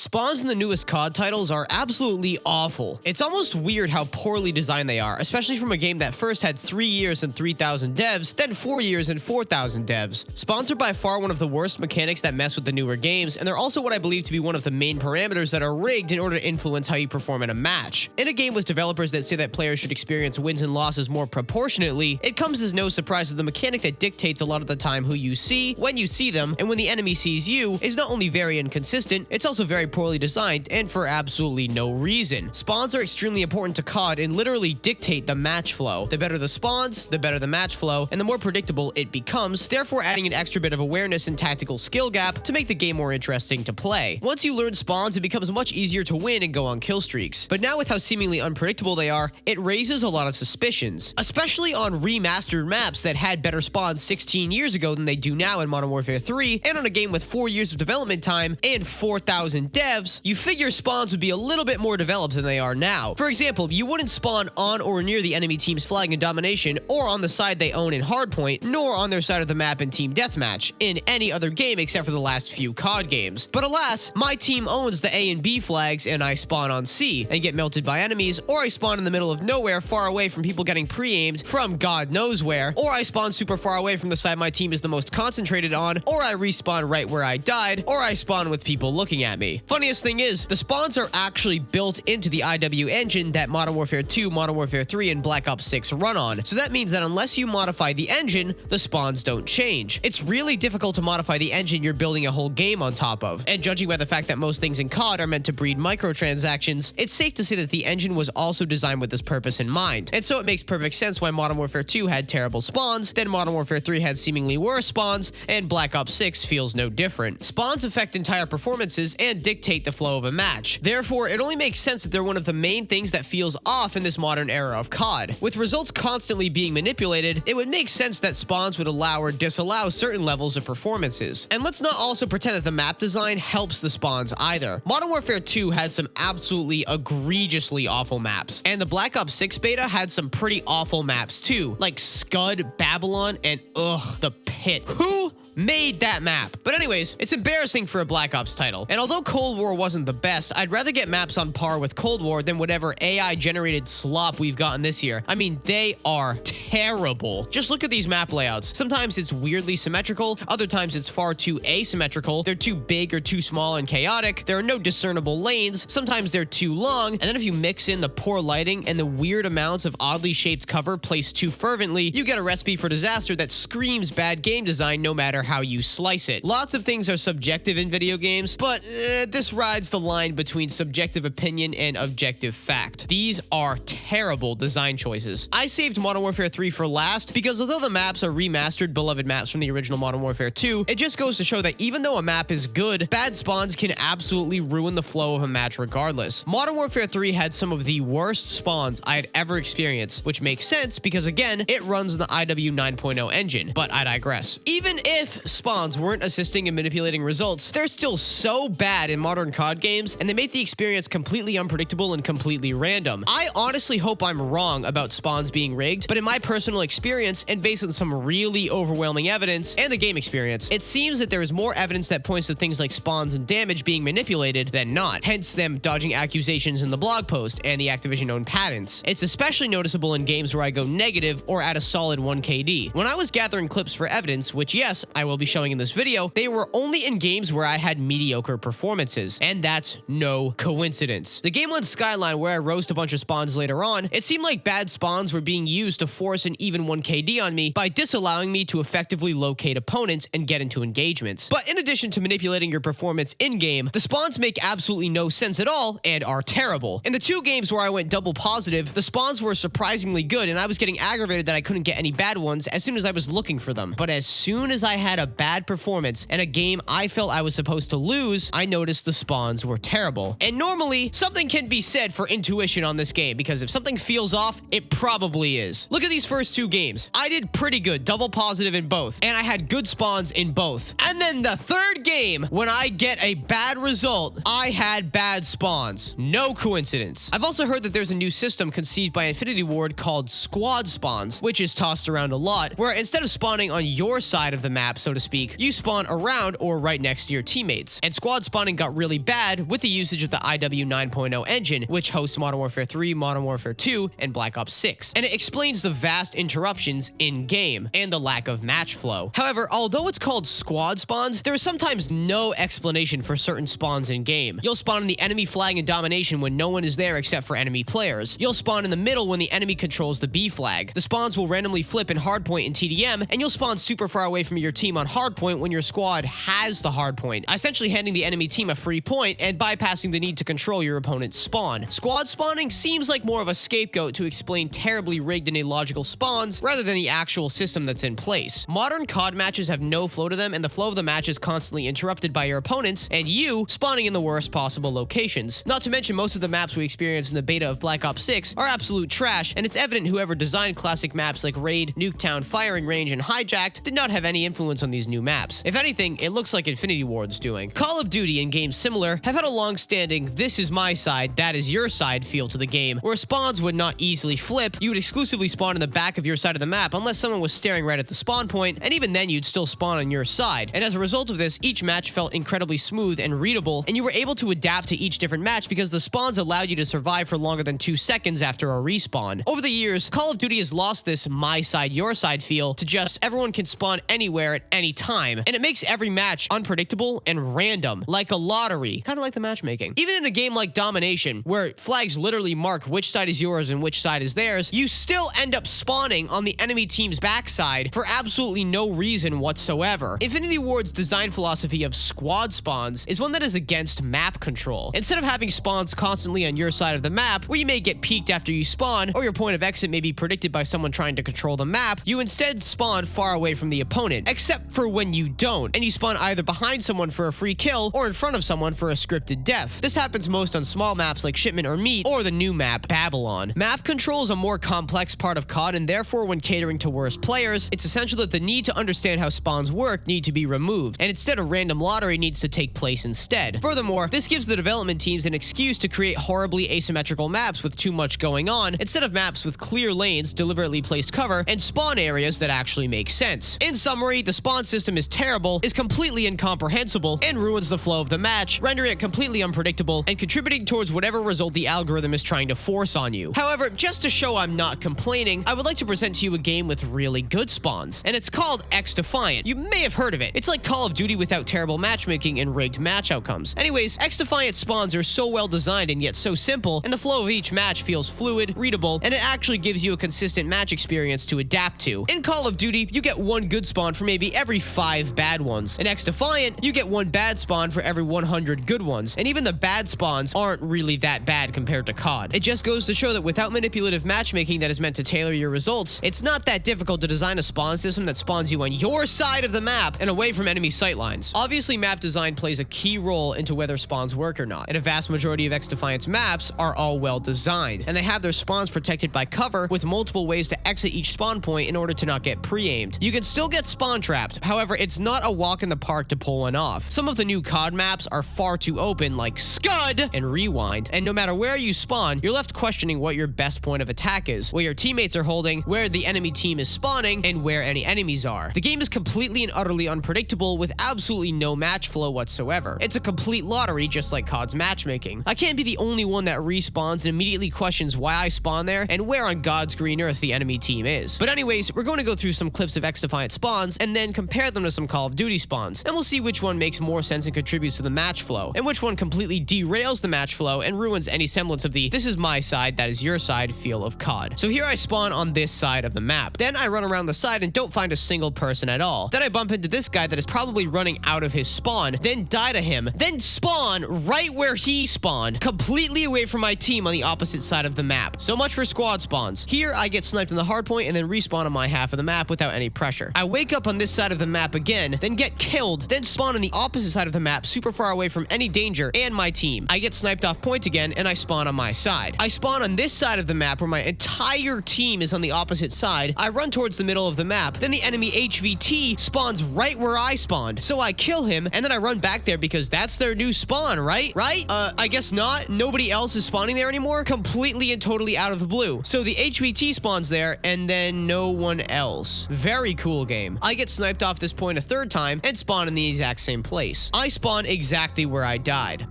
Spawns in the newest COD titles are absolutely awful. It's almost weird how poorly designed they are, especially from a game that first had 3 years and 3,000 devs, then 4 years and 4,000 devs. Spawns are by far one of the worst mechanics that mess with the newer games, and they're also what I believe to be one of the main parameters that are rigged in order to influence how you perform in a match. In a game with developers that say that players should experience wins and losses more proportionately, it comes as no surprise that the mechanic that dictates a lot of the time who you see, when you see them, and when the enemy sees you is not only very inconsistent, it's also very poorly designed and for absolutely no reason. Spawns are extremely important to COD and literally dictate the match flow. The better the spawns, the better the match flow, and the more predictable it becomes, therefore adding an extra bit of awareness and tactical skill gap to make the game more interesting to play. Once you learn spawns, it becomes much easier to win and go on kill streaks. But now with how seemingly unpredictable they are, it raises a lot of suspicions, especially on remastered maps that had better spawns 16 years ago than they do now in Modern Warfare 3, and on a game with 4 years of development time and 4,000 devs, you figure spawns would be a little bit more developed than they are now. For example, you wouldn't spawn on or near the enemy team's flag in domination, or on the side they own in hardpoint, nor on their side of the map in team deathmatch, in any other game except for the last few COD games. But alas, my team owns the A and B flags, and I spawn on C and get melted by enemies, or I spawn in the middle of nowhere far away from people getting pre-aimed from God knows where, or I spawn super far away from the side my team is the most concentrated on, or I respawn right where I died, or I spawn with people looking at me. Funniest thing is, the spawns are actually built into the IW engine that Modern Warfare 2, Modern Warfare 3, and Black Ops 6 run on. So that means that unless you modify the engine, the spawns don't change. It's really difficult to modify the engine you're building a whole game on top of. And judging by the fact that most things in COD are meant to breed microtransactions, it's safe to say that the engine was also designed with this purpose in mind. And so it makes perfect sense why Modern Warfare 2 had terrible spawns, then Modern Warfare 3 had seemingly worse spawns, and Black Ops 6 feels no different. Spawns affect entire performances and dictate the flow of a match. Therefore, it only makes sense that they're one of the main things that feels off in this modern era of COD. With results constantly being manipulated, it would make sense that spawns would allow or disallow certain levels of performances. And let's not also pretend that the map design helps the spawns either. Modern Warfare 2 had some absolutely egregiously awful maps, and the Black Ops 6 beta had some pretty awful maps too, like Scud, Babylon, and the Pit. Who made that map? But anyways, it's embarrassing for a Black Ops title. And although Cold War wasn't the best, I'd rather get maps on par with Cold War than whatever AI-generated slop we've gotten this year. I mean, they are terrible. Just look at these map layouts. Sometimes it's weirdly symmetrical, other times it's far too asymmetrical. They're too big or too small and chaotic. There are no discernible lanes. Sometimes they're too long. And then if you mix in the poor lighting and the weird amounts of oddly shaped cover placed too fervently, you get a recipe for disaster that screams bad game design no matter how you slice it. Lots of things are subjective in video games, but this rides the line between subjective opinion and objective fact. These are terrible design choices. I saved Modern Warfare 3 for last because although the maps are remastered beloved maps from the original Modern Warfare 2, it just goes to show that even though a map is good, bad spawns can absolutely ruin the flow of a match regardless. Modern Warfare 3 had some of the worst spawns I had ever experienced, which makes sense because again, it runs the IW 9.0 engine, but I digress. Even if spawns weren't assisting in manipulating results, they're still so bad in modern COD games, and they make the experience completely unpredictable and completely random. I honestly hope I'm wrong about spawns being rigged, but in my personal experience, and based on some really overwhelming evidence and the game experience, it seems that there is more evidence that points to things like spawns and damage being manipulated than not, hence them dodging accusations in the blog post and the Activision-owned patents. It's especially noticeable in games where I go negative or at a solid 1 KD. When I was gathering clips for evidence, which yes, I will be showing in this video, they were only in games where I had mediocre performances, and that's no coincidence. The game on Skyline, where I roast a bunch of spawns later on, it seemed like bad spawns were being used to force an even 1 KD on me by disallowing me to effectively locate opponents and get into engagements. But in addition to manipulating your performance in-game, the spawns make absolutely no sense at all and are terrible. In the 2 games where I went double positive, the spawns were surprisingly good, and I was getting aggravated that I couldn't get any bad ones as soon as I was looking for them. But as soon as I had a bad performance and a game I felt I was supposed to lose, I noticed the spawns were terrible. And normally, something can be said for intuition on this game, because if something feels off, it probably is. Look at these first 2 games. I did pretty good, double positive in both, and I had good spawns in both. And then the 3rd game, when I get a bad result, I had bad spawns. No coincidence. I've also heard that there's a new system conceived by Infinity Ward called squad spawns, which is tossed around a lot, where instead of spawning on your side of the map, so to speak, you spawn around or right next to your teammates. And squad spawning got really bad with the usage of the IW 9.0 engine, which hosts Modern Warfare 3, Modern Warfare 2, and Black Ops 6. And it explains the vast interruptions in-game and the lack of match flow. However, although it's called squad spawns, there is sometimes no explanation for certain spawns in-game. You'll spawn in the enemy flag in domination when no one is there except for enemy players. You'll spawn in the middle when the enemy controls the B flag. The spawns will randomly flip in hardpoint and TDM, and you'll spawn super far away from your team on hardpoint when your squad has the hardpoint, essentially handing the enemy team a free point and bypassing the need to control your opponent's spawn. Squad spawning seems like more of a scapegoat to explain terribly rigged and illogical spawns rather than the actual system that's in place. Modern COD matches have no flow to them, and the flow of the match is constantly interrupted by your opponents and you spawning in the worst possible locations. Not to mention, most of the maps we experienced in the beta of Black Ops 6 are absolute trash, and it's evident whoever designed classic maps like Raid, Nuketown, Firing Range, and Hijacked did not have any influence on these new maps. If anything, it looks like Infinity Ward's doing. Call of Duty and games similar have had a long-standing "this is my side, that is your side" feel to the game, where spawns would not easily flip. You would exclusively spawn in the back of your side of the map unless someone was staring right at the spawn point, and even then you'd still spawn on your side. And as a result of this, each match felt incredibly smooth and readable, and you were able to adapt to each different match because the spawns allowed you to survive for longer than 2 seconds after a respawn. Over the years, Call of Duty has lost this my side, your side feel to just everyone can spawn anywhere at any time, and it makes every match unpredictable and random, like a lottery, kind of like the matchmaking. Even in a game like Domination, where flags literally mark which side is yours and which side is theirs, you still end up spawning on the enemy team's backside for absolutely no reason whatsoever. Infinity Ward's design philosophy of squad spawns is one that is against map control. Instead of having spawns constantly on your side of the map, where you may get peeked after you spawn, or your point of exit may be predicted by someone trying to control the map, you instead spawn far away from the opponent, except for when you don't, and you spawn either behind someone for a free kill or in front of someone for a scripted death. This happens most on small maps like Shipment or Meat, or the new map, Babylon. Map control is a more complex part of COD, and therefore when catering to worse players, it's essential that the need to understand how spawns work need to be removed, and instead a random lottery needs to take place instead. Furthermore, this gives the development teams an excuse to create horribly asymmetrical maps with too much going on, instead of maps with clear lanes, deliberately placed cover, and spawn areas that actually make sense. In summary, the spawn system is terrible, is completely incomprehensible, and ruins the flow of the match, rendering it completely unpredictable and contributing towards whatever result the algorithm is trying to force on you. However, just to show I'm not complaining, I would like to present to you a game with really good spawns, and it's called XDefiant. You may have heard of it. It's like Call of Duty without terrible matchmaking and rigged match outcomes. Anyways, XDefiant spawns are so well designed and yet so simple, and the flow of each match feels fluid, readable, and it actually gives you a consistent match experience to adapt to. In Call of Duty, you get one good spawn for maybe every 5 bad ones. In XDefiant, you get one bad spawn for every 100 good ones, and even the bad spawns aren't really that bad compared to COD. It just goes to show that without manipulative matchmaking that is meant to tailor your results, it's not that difficult to design a spawn system that spawns you on your side of the map and away from enemy sightlines. Obviously, map design plays a key role into whether spawns work or not, and a vast majority of XDefiant's maps are all well designed, and they have their spawns protected by cover with multiple ways to exit each spawn point in order to not get pre-aimed. You can still get spawn trapped, however, it's not a walk in the park to pull one off. Some of the new COD maps are far too open, like Scud and Rewind, and no matter where you spawn, you're left questioning what your best point of attack is, where your teammates are holding, where the enemy team is spawning, and where any enemies are. The game is completely and utterly unpredictable with absolutely no match flow whatsoever. It's a complete lottery, just like COD's matchmaking. I can't be the only one that respawns and immediately questions why I spawn there and where on God's green earth the enemy team is. But anyways, we're going to go through some clips of XDefiant spawns and then compare them to some Call of Duty spawns, and we'll see which one makes more sense and contributes to the match flow, and which one completely derails the match flow and ruins any semblance of the "this is my side, that is your side" feel of COD. So here I spawn on this side of the map. Then I run around the side and don't find a single person at all. Then I bump into this guy that is probably running out of his spawn, then die to him, then spawn right where he spawned, completely away from my team on the opposite side of the map. So much for squad spawns. Here I get sniped in the hardpoint and then respawn on my half of the map without any pressure. I wake up on this side of the map again, then get killed, then spawn on the opposite side of the map super far away from any danger and my team. I get sniped off point again and I spawn on my side. I spawn on this side of the map where my entire team is on the opposite side. I run towards the middle of the map, then the enemy HVT spawns right where I spawned. So I kill him and then I run back there because that's their new spawn, right? I guess not. Nobody else is spawning there anymore, completely and totally out of the blue. So the HVT spawns there and then no one else. Very cool game. I get sniped wiped off this point a third time and spawned in the exact same place. I spawned exactly where I died.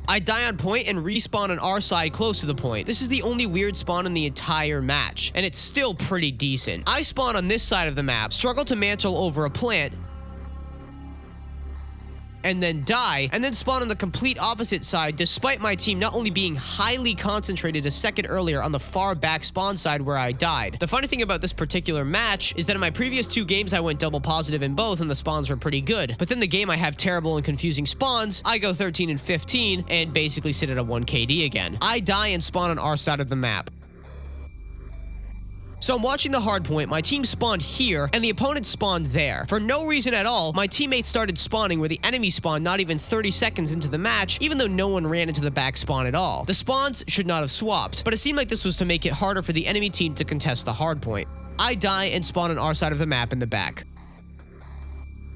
I die on point and respawn on our side close to the point. This is the only weird spawn in the entire match, and it's still pretty decent. I spawn on this side of the map, struggle to mantle over a plant, and then die, and then spawn on the complete opposite side despite my team not only being highly concentrated a second earlier on the far back spawn side where I died. The funny thing about this particular match is that in my previous 2 games I went double positive in both and the spawns were pretty good, but then the game I have terrible and confusing spawns, I go 13 and 15 and basically sit at a 1 KD again. I die and spawn on our side of the map. So I'm watching the hard point, my team spawned here, and the opponent spawned there. For no reason at all, my teammates started spawning where the enemy spawned not even 30 seconds into the match, even though no one ran into the back spawn at all. The spawns should not have swapped, but it seemed like this was to make it harder for the enemy team to contest the hard point. I die and spawn on our side of the map in the back.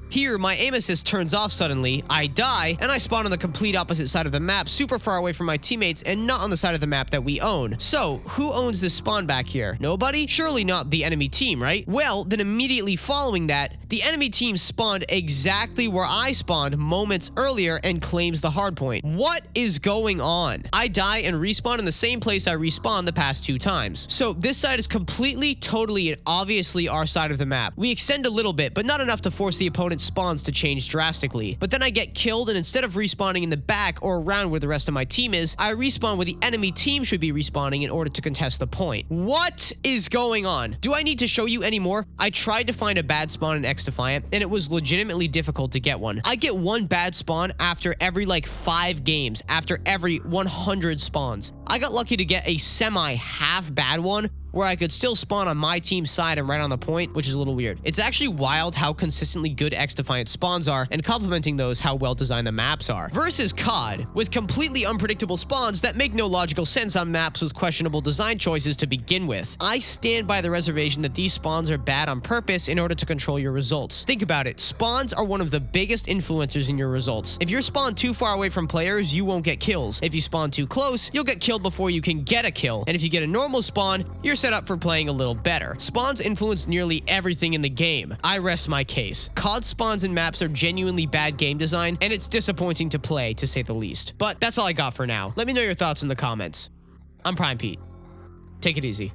Here, my aim assist turns off suddenly, I die, and I spawn on the complete opposite side of the map, super far away from my teammates and not on the side of the map that we own. So, who owns this spawn back here? Nobody? Surely not the enemy team, right? Well, then immediately following that, the enemy team spawned exactly where I spawned moments earlier and claims the hard point. What is going on? I die and respawn in the same place I respawned the past 2 times. So, this side is completely, totally, and obviously our side of the map. We extend a little bit, but not enough to force the opponent's spawns to change drastically. But then I get killed, and instead of respawning in the back or around where the rest of my team is, I respawn where the enemy team should be respawning in order to contest the point. What is going on? Do I need to show you any more? I tried to find a bad spawn in XDefiant, and it was legitimately difficult to get one. I get 1 bad spawn after every like 5 games, after every 100 spawns. I got lucky to get a semi-half bad one, where I could still spawn on my team's side and right on the point, which is a little weird. It's actually wild how consistently good XDefiant spawns are, and complementing those, how well designed the maps are. Versus COD, with completely unpredictable spawns that make no logical sense on maps with questionable design choices to begin with. I stand by the reservation that these spawns are bad on purpose in order to control your results. Think about it, spawns are one of the biggest influencers in your results. If you're spawned too far away from players, you won't get kills. If you spawn too close, you'll get killed before you can get a kill. And if you get a normal spawn, you're set up for playing a little better. Spawns influence nearly everything in the game. I rest my case. COD spawns and maps are genuinely bad game design, and it's disappointing to play, to say the least. But that's all I got for now. Let me know your thoughts in the comments. I'm Prime Pete. Take it easy.